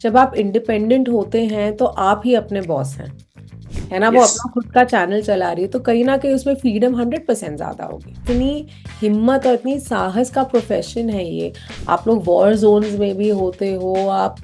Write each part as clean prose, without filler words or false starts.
जब आप इंडिपेंडेंट होते हैं तो आप ही अपने बॉस हैं, है ना। वो यस। अपना खुद का चैनल चला रही है तो कहीं ना कहीं उसमें फ्रीडम 100% ज्यादा होगी। इतनी हिम्मत और इतनी साहस का प्रोफेशन है ये। आप लोग वॉर जोन्स में भी होते हो, आप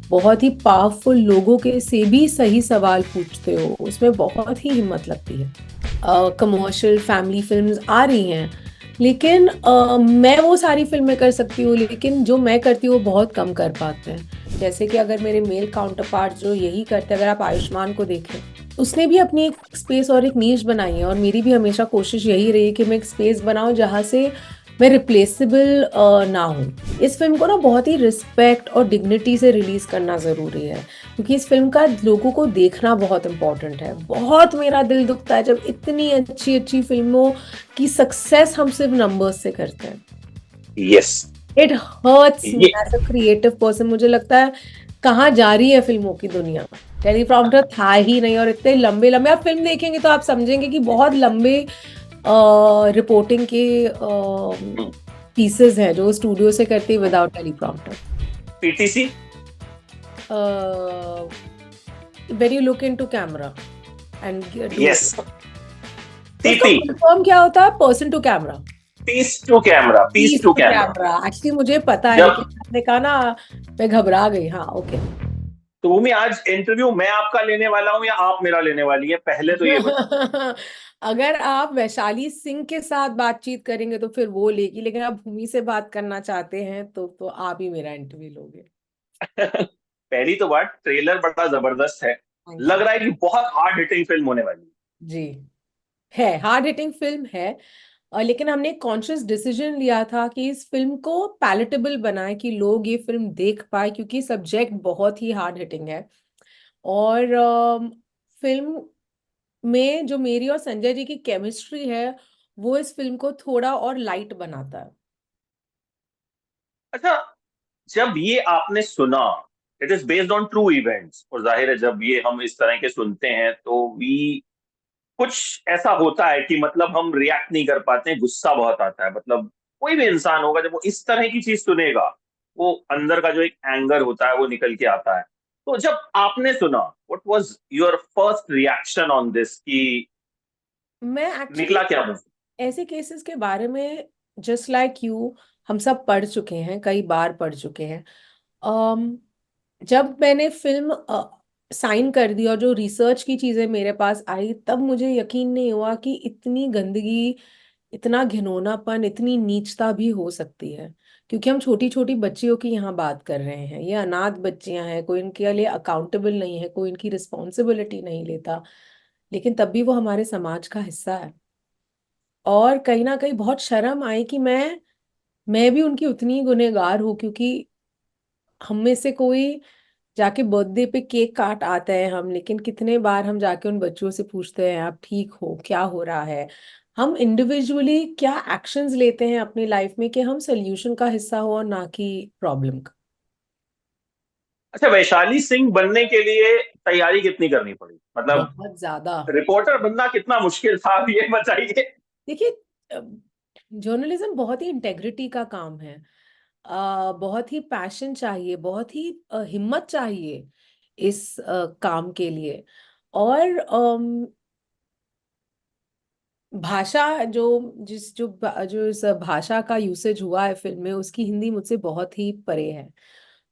बहुत ही पावरफुल लोगों के से भी सही सवाल पूछते हो, उसमें बहुत ही हिम्मत लगती है। कमर्शियल फैमिली फिल्म्स आ रही हैं, लेकिन मैं वो सारी फिल्में कर सकती हूँ, लेकिन जो मैं करती हूँ वो बहुत कम कर पाते हैं। जैसे कि अगर मेरे मेल काउंटर पार्ट जो यही करते हैं, अगर आप आयुष्मान को देखें, उसने भी अपनी एक स्पेस और एक नीश बनाई है, और मेरी भी हमेशा कोशिश यही रही कि मैं एक स्पेस बनाऊं जहां से मैं रिप्लेसेबल ना हूं। इस फिल्म को ना बहुत ही रिस्पेक्ट और डिग्निटी से रिलीज करना जरूरी है, क्योंकि इस फिल्म का लोगों को देखना बहुत इंपॉर्टेंट है। बहुत मेरा दिल दुखता है जब इतनी अच्छी अच्छी फिल्मों की सक्सेस हम सिर्फ नंबर्स से करते हैं। यस। इट हर्ट्स मी ये एज अ क्रिएटिव पर्सन। मुझे लगता है कहाँ जा रही है फिल्मों की दुनिया। टेलीप्रॉम्प्टर था ही नहीं, और इतने लंबे लंबे आप फिल्म देखेंगे तो आप समझेंगे कि बहुत लंबे रिपोर्टिंग के पीसेस हैं जो स्टूडियो से करते हैं without teleprompter. PTC. When you look into camera and do yes. It. उसका पीपी। फुल फॉर्म क्या होता है? Person to camera. Piece to camera, piece piece to to camera. Camera, actually मुझे पता है, जब लेकिन आपने कहा ना, मैं घबरा गई। हाँ, ओके। तो भूमि, आज इंटरव्यू मैं आपका लेने वाला हूं या आप मेरा लेने वाली है, पहले तो ये बताओ। अगर आप वैशाली सिंह के साथ बातचीत करेंगे तो फिर वो लेगी, लेकिन आप भूमि से बात करना चाहते हैं तो आप ही मेरा इंटरव्यू लोगे। पहली तो बात, ट्रेलर बड़ा जबरदस्त है। थैंक लग यू। रहा है कि बहुत हार्ड हिटिंग फिल्म होने वाली जी, है हार्ड हिटिंग फिल्म है। लेकिन हमने एक कॉन्शियस डिसीजन लिया था कि इस फिल्म को पैलेटेबल बनाए, कि लोग ये फिल्म देख पाए, क्योंकि सब्जेक्ट बहुत ही हार्ड हिटिंग है। और फिल्म में जो मेरी और संजय जी की केमिस्ट्री है, वो इस फिल्म को थोड़ा और लाइट बनाता है। है। अच्छा, जब ये आपने सुना, it is based on true events, और जाहिर है जब ये हम इस तरह के सुनते हैं तो वी कुछ ऐसा होता है कि मतलब हम रिएक्ट नहीं कर पाते हैं, गुस्सा बहुत आता है। मतलब कोई भी इंसान होगा जब वो इस तरह की चीज सुनेगा, वो अंदर का जो एक एंगर होता है वो निकल के आता है। तो जब आपने सुना, what was your first reaction on this, कि मैं एक्चुअली निकला क्या मुंह से? ऐसे केसेस के बारे में, जस्ट लाइक यू, हम सब पढ़ चुके हैं, कई बार पढ़ चुके हैं। अम, जब मैंने फिल्म साइन कर दी और जो रिसर्च की चीजें मेरे पास आई, तब मुझे यकीन नहीं हुआ कि इतनी गंदगी, इतना घिनौनापन, इतनी नीचता भी हो सकती है। क्योंकि हम छोटी छोटी बच्चियों की यहाँ बात कर रहे हैं, ये अनाथ बच्चियां हैं, कोई इनके लिए अकाउंटेबल नहीं है, कोई इनकी रिस्पॉन्सिबिलिटी नहीं लेता, लेकिन तब भी वो हमारे समाज का हिस्सा है। और कहीं ना कहीं बहुत शर्म आई कि मैं भी उनकी उतनी गुनहगार हूँ, क्योंकि हम में से कोई जाके बर्थडे पे केक काट आता है हम, लेकिन कितने बार हम जाके उन बच्चों से पूछते हैं आप ठीक हो, क्या हो रहा है। हम इंडिविजुअली क्या एक्शंस लेते हैं अपनी लाइफ में कि हम सोल्यूशन का हिस्सा हो और ना कि प्रॉब्लम का। अच्छा, वैशाली सिंह बनने के लिए तैयारी कितनी करनी पड़ी? मतलब बहुत ज्यादा। रिपोर्टर बनना कितना मुश्किल था, आप ये बताइए। देखिए, जर्नलिज्म बहुत ही इंटेग्रिटी का काम है। बहुत ही पैशन चाहिए, बहुत ही हिम्मत चाहिए इस काम के लिए। और भाषा जो जिस जो जो इस भाषा का यूसेज हुआ है फिल्म में, उसकी हिंदी मुझसे बहुत ही परे है।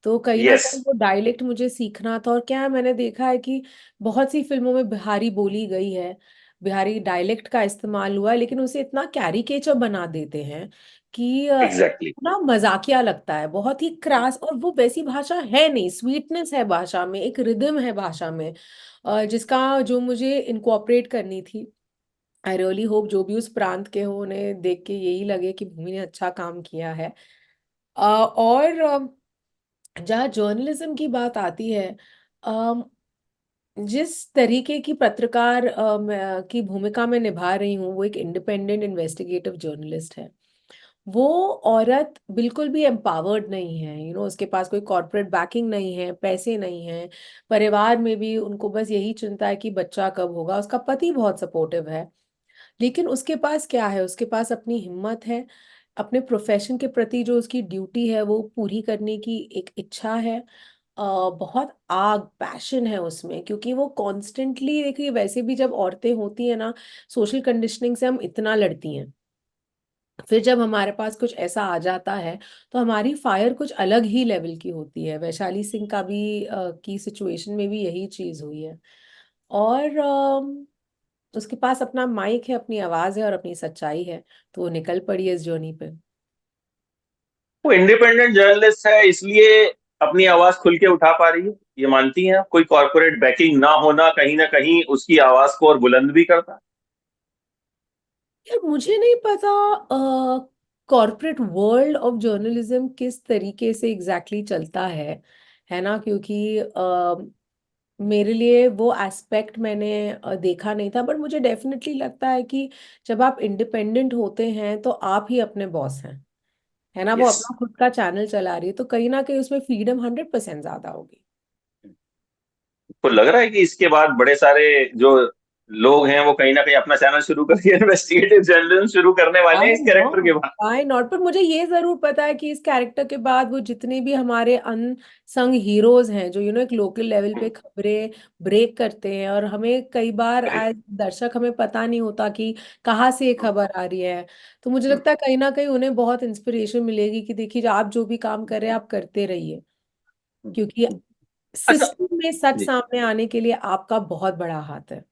तो कहीं ना यस। कहीं वो डायलेक्ट मुझे सीखना था। और क्या है, मैंने देखा है कि बहुत सी फिल्मों में बिहारी बोली गई है, बिहारी डायलेक्ट का इस्तेमाल हुआ है, लेकिन उसे इतना कैरिकेचर बना देते हैं कि एग्जैक्टली। ना मजाकिया लगता है, बहुत ही क्रास। और वो वैसी भाषा है नहीं, स्वीटनेस है भाषा में, एक रिदम है भाषा में, जिसका जो मुझे इनकॉर्पोरेट करनी थी। आई रियली होप जो भी उस प्रांत के हो, उन्हें देख के यही लगे कि भूमि ने अच्छा काम किया है। और जहाँ जर्नलिज्म की बात आती है, अम, जिस तरीके की पत्रकार की भूमिका मैं निभा रही हूँ, वो एक इंडिपेंडेंट इन्वेस्टिगेटिव जर्नलिस्ट है। वो औरत बिल्कुल भी एम्पावर्ड नहीं है, उसके पास कोई कॉर्पोरेट बैकिंग नहीं है, पैसे नहीं है। परिवार में भी उनको बस यही चिंता है कि बच्चा कब होगा। उसका पति बहुत सपोर्टिव है, लेकिन उसके पास क्या है? उसके पास अपनी हिम्मत है, अपने प्रोफेशन के प्रति जो उसकी ड्यूटी है वो पूरी करने की एक इच्छा है। बहुत आग पैशन है उसमें, क्योंकि वो कॉन्स्टेंटली, देखिए वैसे भी जब औरतें होती है ना, सोशल कंडीशनिंग से हम इतना लड़ती हैं, फिर जब हमारे पास कुछ ऐसा आ जाता है तो हमारी फायर कुछ अलग ही लेवल की होती है। वैशाली सिंह का भी की सिचुएशन में भी यही चीज हुई है। और उसके पास अपना माइक है, अपनी आवाज है और अपनी सच्चाई है, तो वो निकल पड़ी है इस जर्नी पे। वो इंडिपेंडेंट जर्नलिस्ट है इसलिए अपनी आवाज खुल के उठा पा रही है, ये मानती हैं आप? कोई कॉर्पोरेट बैकिंग ना कहीं उसकी आवाज को और बुलंद भी करता है। यार मुझे नहीं पता कॉर्पोरेट वर्ल्ड ऑफ जर्नलिज्म किस तरीके से एग्जैक्टली चलता है ना, क्योंकि मेरे लिए वो एस्पेक्ट मैंने देखा नहीं था, बट मुझे डेफिनेटली लगता है कि जब आप इंडिपेंडेंट होते हैं तो आप ही अपने बॉस हैं, है ना। वो यस। अपना खुद का चैनल चला रही है, तो कहीं ना कहीं उसमें फ्रीडम 100% ज्यादा होगी। तो लग रहा है कि इसके बाद बड़े सारे जो लोग हैं वो कहीं ना कहीं अपना चैनल शुरू करके इन्वेस्टिगेटिव जर्नलिज्म शुरू करने वाले हैं व्हाई इस कैरेक्टर नॉट, के बाद। व्हाई नॉट, पर मुझे ये जरूर पता है कि इस कैरेक्टर के बाद वो जितने भी हमारे अनसंग हीरोज हैं, जो एक लोकल लेवल पे खबरें ब्रेक करते हैं, और हमें कई बार एज दर्शक हमें पता नहीं होता कि कहाँ से ये खबर आ रही है, तो मुझे लगता है कहीं ना कहीं उन्हें बहुत इंस्पिरेशन मिलेगी कि देखिए आप जो भी काम कर रहे हैं आप करते रहिए, क्योंकि अच्छा सिस्टम में सच जी। सामने आने के लिए आपका बहुत बड़ा हाथ है।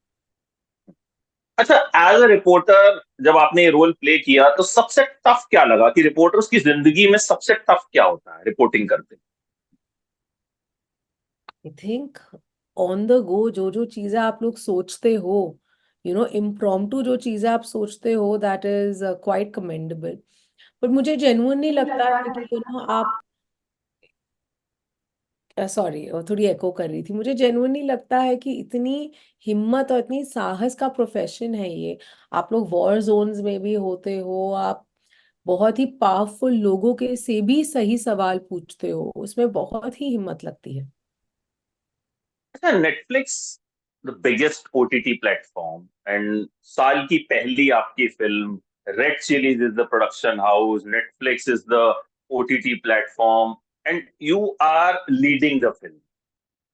अच्छा, एज अ रिपोर्टर जब आपने ये रोल प्ले किया तो सबसे टफ क्या लगा, कि रिपोर्टर्स की जिंदगी में सबसे टफ क्या होता है रिपोर्टिंग करते? I think on the go जो जो चीजें आप लोग सोचते हो, इम्प्रॉम्प्टू जो चीजें आप सोचते हो, दैट इज क्वाइट कमेंडेबल। पर मुझे जेन्युइनली लगता है कि आप, सॉरी थोड़ी एको कर रही थी, मुझे जेन्युइनली लगता है कि इतनी हिम्मत और इतनी साहस का प्रोफेशन है ये। आप लोग वॉर जोन्स में भी होते हो, आप बहुत ही पावरफुल लोगों के से भी सही सवाल पूछते हो, उसमें बहुत ही हिम्मत लगती है। अच्छा, Netflix the biggest OTT platform, and साल की पहली आपकी film, Red Chillies is the production house, Netflix is the OTT platform, and you are leading the film.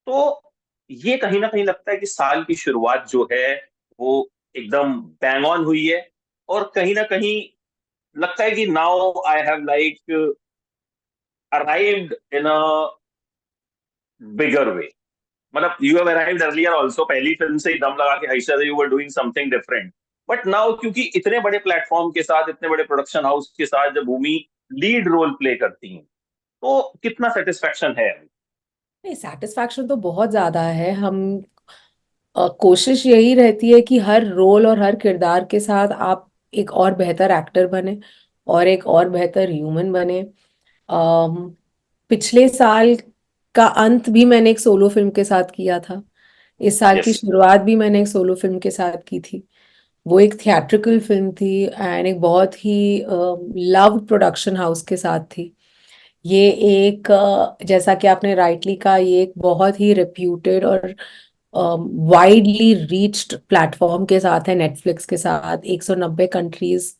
तो ये कहीं ना कहीं लगता है कि साल की शुरुआत जो है वो एकदम बैंग ऑन हुई है, और कहीं ना कहीं लगता है कि now I have like arrived in a bigger way. मतलब you have arrived earlier also, पहली फिल्म से ही दम लगा के हमेशा से you were doing something different. But now क्योंकि इतने बड़े प्लेटफॉर्म के साथ, इतने बड़े प्रोडक्शन हाउस के साथ जब भूमि लीड रोल प्ले करती हैं, तो कितना सेटिस्फेक्शन है अभी? नहीं, सेटिस्फैक्शन तो बहुत ज्यादा है। हम कोशिश यही रहती है कि हर रोल और हर किरदार के साथ आप एक और बेहतर एक्टर बने और एक और बेहतर ह्यूमन बने। अम, पिछले साल का अंत भी मैंने एक सोलो फिल्म के साथ किया था, इस साल की यस। शुरुआत भी मैंने एक सोलो फिल्म के साथ की थी। वो एक थिएट्रिकल फिल्म थी एंड एक बहुत ही लव्ड प्रोडक्शन हाउस के साथ थी। ये एक जैसा कि आपने राइटली कहा, ये एक बहुत ही रेप्यूटेड और वाइडली रीच्ड प्लेटफॉर्म के साथ है, नेटफ्लिक्स के साथ 190 कंट्रीज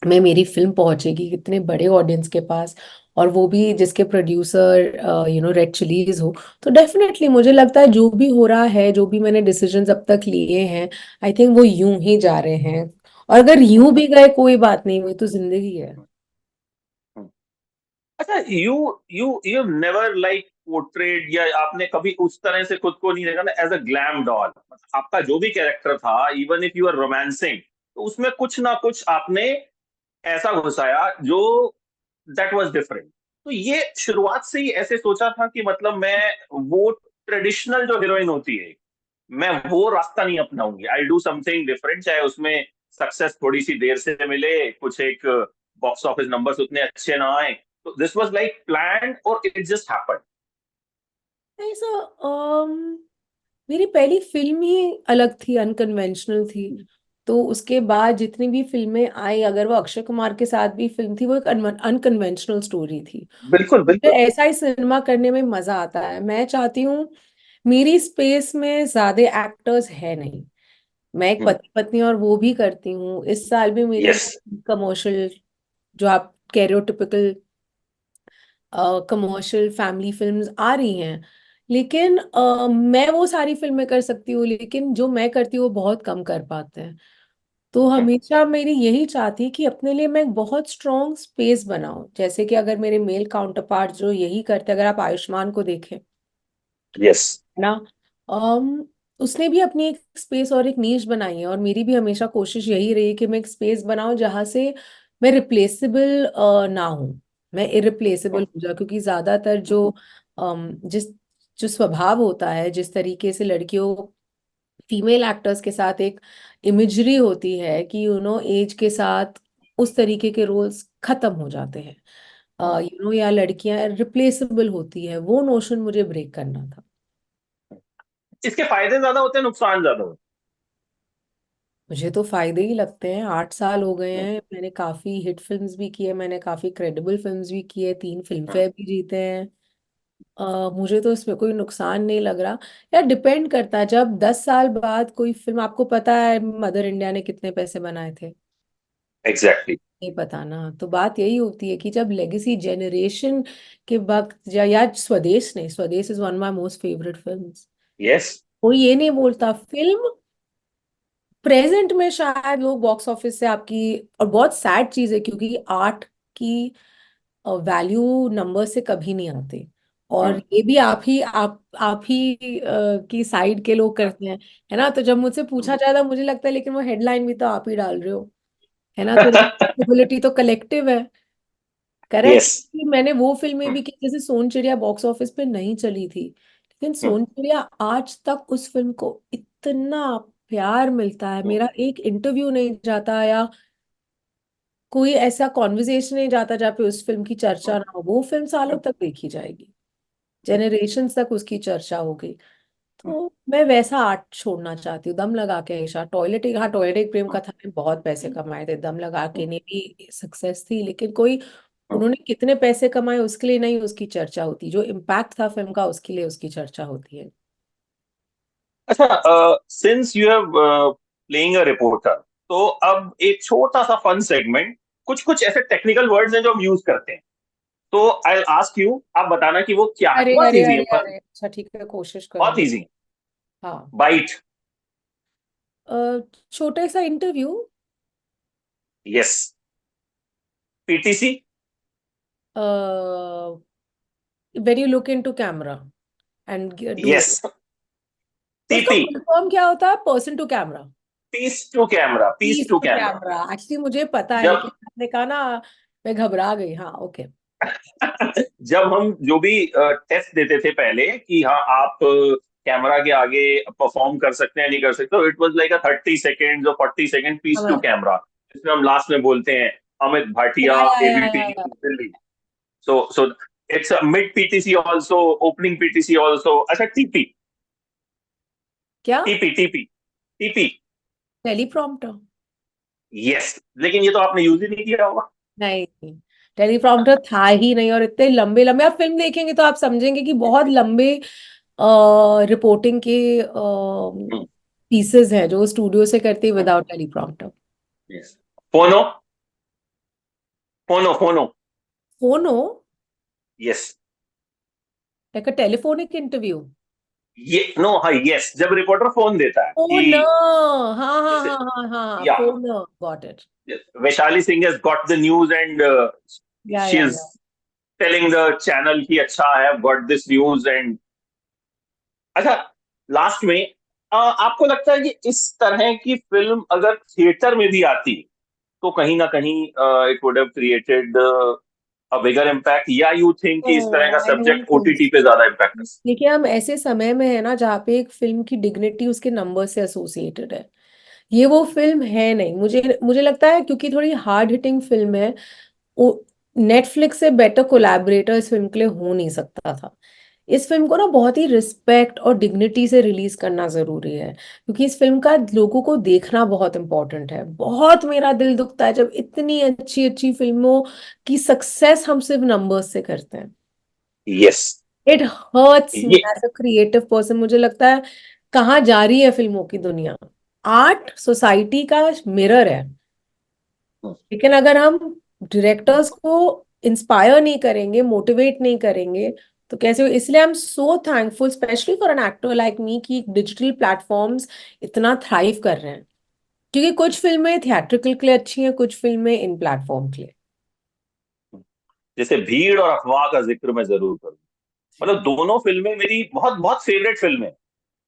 में मेरी फिल्म पहुंचेगी, कितने बड़े ऑडियंस के पास, और वो भी जिसके प्रोड्यूसर रेड चिलीज हो। तो डेफिनेटली मुझे लगता है जो भी हो रहा है, जो भी मैंने डिसीजंस अब तक लिए हैं, आई थिंक वो यूं ही जा रहे हैं, और अगर यूं भी गए कोई बात नहीं, वो तो जिंदगी है। अच्छा, you you you never like portrait, या आपने कभी उस तरह से खुद को नहीं देखा ना एज अ ग्लैम डॉल? आपका जो भी कैरेक्टर था, even if you are romancing, तो उसमें कुछ ना कुछ आपने ऐसा घुसाया जो दैट वाज डिफरेंट। तो ये शुरुआत से ही ऐसे सोचा था कि मतलब मैं वो ट्रेडिशनल जो हीरोइन होती है, मैं वो रास्ता नहीं अपनाऊंगी, आई डू समथिंग डिफरेंट, चाहे उसमें सक्सेस थोड़ी सी देर से मिले, कुछ एक बॉक्स ऑफिस नंबर्स उतने अच्छे ना आए, तो दिस वाज लाइक प्लान्ड और इट जस्ट हैपेंड? ऐसा मेरी पहली फिल्म ही अलग थी, अनकन्वेंशनल थी। तो उसके बाद जितनी भी फिल्में आई, अगर वो अक्षय कुमार के साथ भी फिल्म थी, वो एक अनकन्वेंशनल स्टोरी थी। बिल्कुल मुझे बिल्कुल। ऐसा ही सिनेमा करने में मजा आता है। मैं चाहती हूँ, मेरी स्पेस में ज्यादा एक्टर्स है नहीं, मैं एक पति पत्नी और वो भी करती हूँ। इस साल भी मेरी यस। कमर्शियल, जो आप कैरियोटिपिकल कमर्शियल फैमिली फिल्म्स आ रही हैं, लेकिन मैं वो सारी फिल्में कर सकती हूँ, लेकिन जो मैं करती हूँ वो बहुत कम कर पाते हैं। तो हमेशा मेरी यही चाहती कि अपने लिए मैं एक बहुत स्ट्रॉन्ग स्पेस बनाऊं, जैसे कि अगर मेरे मेल काउंटर पार्ट जो यही करते हैं, अगर आप आयुष्मान को देखें यस। ना, अम उसने भी अपनी एक स्पेस और एक नीश बनाई है, और मेरी भी हमेशा कोशिश यही रही है कि मैं एक स्पेस बनाऊं जहां से मैं रिप्लेसेबल ना हूं, मैं इरिप्लेसेबल हो जाऊं, क्योंकि ज्यादातर जो जिस जो स्वभाव होता है, जिस तरीके से लड़कियों फीमेल एक्टर्स के साथ एक इमेजरी होती है कि एज के साथ उस तरीके के रोल्स खत्म हो जाते हैं, या लड़कियां रिप्लेसेबल होती है, वो नोशन मुझे ब्रेक करना था। इसके फायदे ज्यादा होते हैं, नुकसान ज्यादा होते मुझे तो फायदे ही लगते हैं। 8 साल हो गए हैं? हैं, मैंने काफी हिट फिल्म्स भी की है, मैंने काफी क्रेडिबल फिल्म्स भी की है, 3 फिल्म फेयर भी जीते हैं। मुझे तो इसमें कोई नुकसान नहीं लग रहा। यार डिपेंड करता है, जब 10 साल बाद कोई फिल्म, आपको पता है मदर इंडिया ने कितने पैसे बनाए थे? एग्जैक्टली। नहीं पता ना, तो बात यही होती है कि जब लेगेसी जनरेशन के वक्त, या स्वदेश नहीं, स्वदेश is one my most favourite films, yes. कोई ये नहीं बोलता फिल्म प्रेजेंट में शायद लोग बॉक्स ऑफिस से आपकी, और बहुत सैड चीज है क्योंकि आर्ट की वैल्यू नंबर से कभी नहीं आते, और ये भी आप ही की साइड के लोग करते हैं, है ना? तो जब मुझसे पूछा जाता है, मुझे लगता है लेकिन वो हेडलाइन भी तो आप ही डाल रहे हो, है ना? तो रिस्पॉन्सिबिलिटी तो कलेक्टिव है। करेक्ट। यस। कि मैंने वो फिल्में भी की, जैसे सोन चिड़िया बॉक्स ऑफिस पे नहीं चली थी, लेकिन सोन चिड़िया आज तक उस फिल्म को इतना प्यार मिलता है, मेरा एक इंटरव्यू नहीं जाता, या कोई ऐसा कॉन्वर्जेशन नहीं जाता जहाँ पे उस फिल्म की चर्चा ना हो। वो फिल्म सालों तक देखी जाएगी, जनरेशन तक उसकी चर्चा होगी। तो मैं वैसा आर्ट छोड़ना चाहती हूँ, दम लगा के। ऐसा टॉयलेट, हाँ टॉयलेट एक प्रेम कथा ने बहुत पैसे कमाए थे, दम लगा के ने भी सक्सेस थी, लेकिन कोई उन्होंने कितने पैसे कमाए उसके लिए नहीं उसकी चर्चा होती, जो इम्पैक्ट था फिल्म का उसके लिए उसकी चर्चा होती है। अच्छा, since you have playing a reporter, तो अब एक छोटा सा फन सेगमेंट, कुछ कुछ ऐसे टेक्निकल वर्ड्स हैं जो हम यूज करते हैं, तो आई आस्क यू, आप बताना कि वो क्या है। अरे बहुत अरे इजी है, अरे अरे, अच्छा ठीक है, कोशिश बहुत करूंगी। इजी। हाँ। बाइट। छोटे सा interview. Yes. PTC. When you look into camera and do yes. It. उसका टीपी। फुल फॉर्म क्या होता है? Person to camera. Piece to camera, piece piece to to camera. Camera, actually मुझे पता है, जब लेकिन आपने कहा ना, मैं घबरा गई। हाँ, ओके। जब हम जो भी टेस्ट देते थे पहले कि हाँ आप कैमरा के आगे परफॉर्म कर सकते हैं नहीं कर सकते, it was like a 30 second और 40 सेकेंड पीस टू समझ। कैमरा, जिसमें हम लास्ट में बोलते हैं अमित भाटिया, एबीपी या। Delhi. So it's a mid PTC also, opening PTC also. अच्छा, टीपी। क्या? TP TP TP. Teleprompter? Yes, लेकिन ये तो आपने यूज ही नहीं किया होगा। नहीं, टेलीप्रॉम्प्टर था ही नहीं, और इतने लंबे लंबे, आप फिल्म देखेंगे तो आप समझेंगे कि बहुत लंबे रिपोर्टिंग के पीसेस हैं जो स्टूडियो से करते हैं विदाउट टेलीप्रॉम्प्टर। यस। फोनो। फोनो फोनो। फोनो? यस। लाइक अ टेलीफोनिक इंटरव्यू? ये नो, हाँ यस, जब रिपोर्टर फोन देता है फोन, कि हाँ हाँ जैसे, हाँ हाँ हाँ, या phone, got it. Vaishali Singh has got the news and she या is telling the channel कि अच्छा I have got this news and अच्छा, लास्ट में आपको लगता है कि इस तरह की फिल्म अगर थिएटर में भी आती तो कहीं ना कहीं it would have created a bigger impact, या यू थिंक कि इस तरह का I don't subject think OTT पे सो। ज्यादा इम्पैक्ट है? देखिए, हम ऐसे समय में है ना जहाँ पे एक फिल्म की डिग्निटी उसके नंबर से एसोसिएटेड है। ये वो फिल्म है नहीं, मुझे मुझे लगता है, क्योंकि थोड़ी हार्ड हिटिंग फिल्म है। नेटफ्लिक्स से बेटर कोलैबोरेटर इस फिल्म के लिए हो नहीं सकता था। इस फिल्म को ना बहुत ही रिस्पेक्ट और डिग्निटी से रिलीज करना जरूरी है, क्योंकि इस फिल्म का लोगों को देखना बहुत इंपॉर्टेंट है। बहुत मेरा दिल दुखता है जब इतनी अच्छी अच्छी फिल्मों की सक्सेस हम सिर्फ नंबर्स से करते हैं। यस। इट हर्ट्स मी ये एज अ क्रिएटिव पर्सन। मुझे लगता है कहाँ जा रही है फिल्मों की दुनिया? आर्ट सोसाइटी का मिरर है, लेकिन अगर हम डायरेक्टर्स को इंस्पायर नहीं करेंगे, मोटिवेट नहीं करेंगे तो कैसे हो? इसलिए I am so thankful specially for an actor like me कि डिजिटल प्लेटफॉर्म्स इतना थ्राइव कर रहे हैं, क्योंकि कुछ फिल्में थिएट्रिकल के लिए अच्छी हैं, कुछ फिल्में इन प्लेटफॉर्म के लिए। जैसे भीड़ और अफवाह का जिक्र मैं जरूर करूँ, जी, मतलब दोनों फिल्में मेरी बहुत बहुत फेवरेट फिल्में हैं।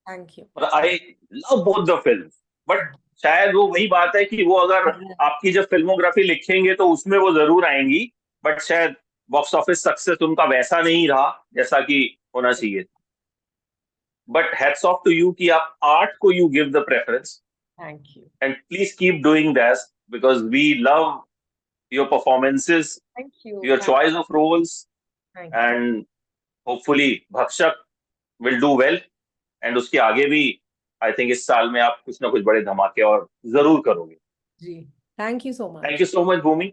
Thank you. मतलब I love both the film, but शायद वो वही बात है कि वो अगर आपकी जब फिल्मोग्राफी लिखेंगे तो उसमें वो जरूर आएंगी, बट शायद बॉक्स ऑफिस सक्सेस उनका वैसा नहीं रहा जैसा कि होना चाहिए। But hats off to you कि आप आर्ट को you give the preference, thank you. And please keep doing that because we love your performances, thank you. Your choice of roles, thank you. And hopefully Bhakshak will do well, and उसके आगे भी I think इस साल में आप कुछ ना कुछ बड़े धमाके और जरूर करोगे। जी, thank you so Thank much. you so much, Bhumi,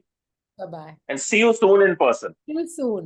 bye bye. and see you soon in person. See you soon.